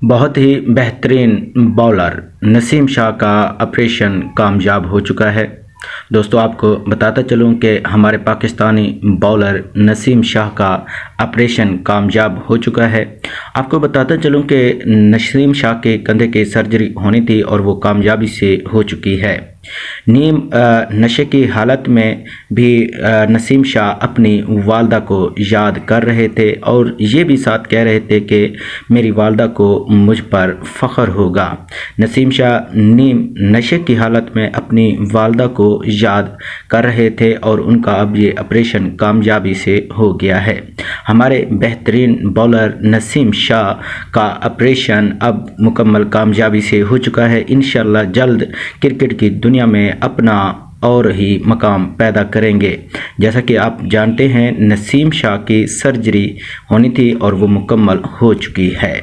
بہت ہی بہترین باؤلر نسیم شاہ کا آپریشن کامیاب ہو چکا ہے۔ دوستو آپ کو بتاتا چلوں کہ ہمارے پاکستانی باؤلر نسیم شاہ کا آپریشن کامیاب ہو چکا ہے۔ آپ کو بتاتا چلوں کہ نسیم شاہ کے کندھے کی سرجری ہونی تھی اور وہ کامیابی سے ہو چکی ہے۔ نیم نشے کی حالت میں بھی نسیم شاہ اپنی والدہ کو یاد کر رہے تھے اور یہ بھی ساتھ کہہ رہے تھے کہ میری والدہ کو مجھ پر فخر ہوگا۔ نسیم شاہ نیم نشے کی حالت میں اپنی والدہ کو یاد کر رہے تھے اور ان کا اب یہ آپریشن کامیابی سے ہو گیا ہے۔ ہمارے بہترین باؤلر نسیم شاہ کا آپریشن اب مکمل کامیابی سے ہو چکا ہے۔ انشاءاللہ جلد کرکٹ کی دنیا میں اپنا اور ہی مقام پیدا کریں گے۔ جیسا کہ آپ جانتے ہیں نسیم شاہ کی سرجری ہونی تھی اور وہ مکمل ہو چکی ہے۔